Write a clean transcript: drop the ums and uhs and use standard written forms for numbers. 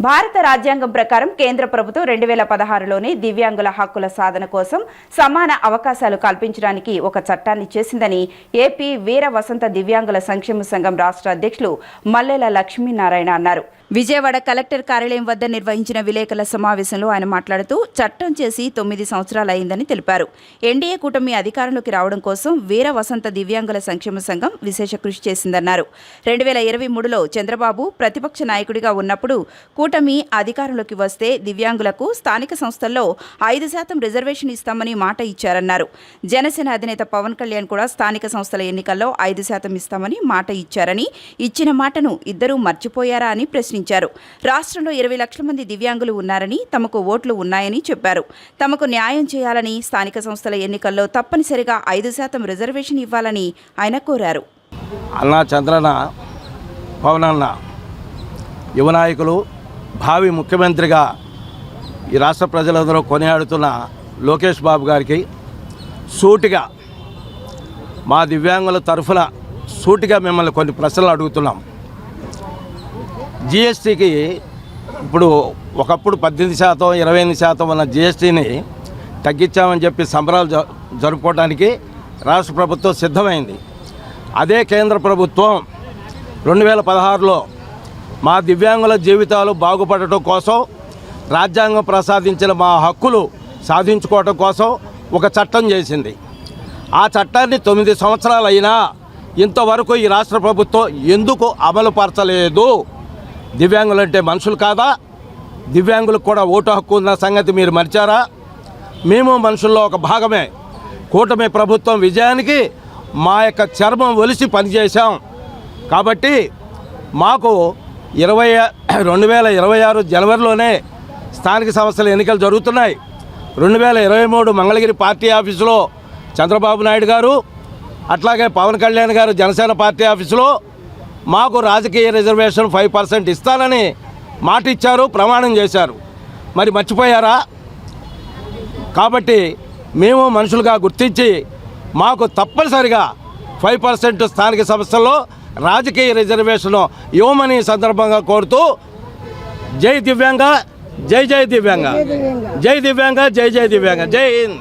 భారత రాజ్యాంగం ప్రకారం కేంద్ర ప్రభుత్వం 2016లోనే దివ్యాంగుల హక్కుల సాధన కోసం సమాన అవకాశాలు కల్పించడానికి ఒక చట్టాన్ని చేసిందని ఏపీ వీర వసంత దివ్యాంగుల సంక్షేమ సంఘం రాష్ట్ర అధ్యక్షులు మల్లెల లక్ష్మీనారాయణ అన్నారు. విజయవాడ కలెక్టర్ కార్యాలయం వద్ద నిర్వహించిన విలేకరుల సమావేశంలో ఆయన మాట్లాడుతూ చట్టం చేసి 9 సంవత్సరాలైందని తెలిపారు. ఎన్డీఏ కూటమి అధికారంలోకి రావడం కోసం వీర వసంత దివ్యాంగుల సంక్షేమ సంఘం విశేష కృషి చేసిందన్నారు. 2023లో చంద్రబాబు ప్రతిపక్ష నాయకుడిగా ఉన్నప్పుడు కూటమి అధికారంలోకి వస్తే దివ్యాంగులకు స్థానిక సంస్థల్లో 5% రిజర్వేషన్ ఇస్తామని మాట ఇచ్చారన్నారు. జనసేన అధినేత పవన్ కళ్యాణ్ కూడా స్థానిక సంస్థల ఎన్నికల్లో 5% ఇస్తామని మాట ఇచ్చారని, ఇచ్చిన మాటను ఇద్దరూ మర్చిపోయారా అని ప్రశ్నించారు. రాష్ట్రంలో 20 లక్షల మంది దివ్యాంగులు ఉన్నారని, తమకు ఓట్లు ఉన్నాయని చెప్పారు. తమకు న్యాయం చేయాలని, స్థానిక సంస్థల ఎన్నికల్లో తప్పనిసరిగా 5% రిజర్వేషన్ ఇవ్వాలని ఆయన కోరారు. అన్నా చంద్రన్న, పవనన్న యువ నాయకులు, భావి ముఖ్యమంత్రిగా ఈ రాష్ట్ర ప్రజలందరూ కొనియాడుతున్న లోకేష్ బాబు గారికి సూటిగా మా దివ్యాంగుల తరఫున సూటిగా మిమ్మల్ని కొన్ని ప్రశ్నలు అడుగుతున్నాం. జిఎస్టీకి ఇప్పుడు ఒకప్పుడు 18%, 28% ఉన్న జిఎస్టీని తగ్గించామని చెప్పి సంబరాలు జరుపుకోవడానికి రాష్ట్ర ప్రభుత్వం సిద్ధమైంది. అదే కేంద్ర ప్రభుత్వం 2016లో మా దివ్యాంగుల జీవితాలు బాగుపడటం కోసం, రాజ్యాంగం ప్రసాదించిన మా హక్కులు సాధించుకోవటం కోసం ఒక చట్టం చేసింది. ఆ చట్టాన్ని 9 సంవత్సరాలు అయినా ఇంతవరకు ఈ రాష్ట్ర ప్రభుత్వం ఎందుకు అమలుపరచలేదు? దివ్యాంగులంటే మనుషులు కాదా? దివ్యాంగులకు కూడా ఓటు హక్కు ఉన్న సంగతి మీరు మర్చారా? మేము మనుషుల్లో ఒక భాగమే. కూటమి ప్రభుత్వం విజయానికి మా యొక్క చర్మం ఒలిసి పనిచేశాం. కాబట్టి మాకు 2026 జనవరిలోనే స్థానిక సంస్థల ఎన్నికలు జరుగుతున్నాయి. 2023 మంగళగిరి పార్టీ ఆఫీసులో చంద్రబాబు నాయుడు గారు, అట్లాగే పవన్ కళ్యాణ్ గారు జనసేన పార్టీ ఆఫీసులో మాకు రాజకీయ రిజర్వేషన్ 5% ఇస్తానని మాట ఇచ్చారు, ప్రమాణం చేశారు. మరి మర్చిపోయారా? కాబట్టి మేము మనుషులుగా గుర్తించి మాకు తప్పనిసరిగా 5% స్థానిక సంస్థల్లో రాజకీయ రిజర్వేషన్ ఇవ్వమని సందర్భంగా కోరుతూ జై దివ్యాంగ, జై జై దివ్యాంగ, జై దివ్యాంగ, జై జై దివ్యాంగ, జై హింద్.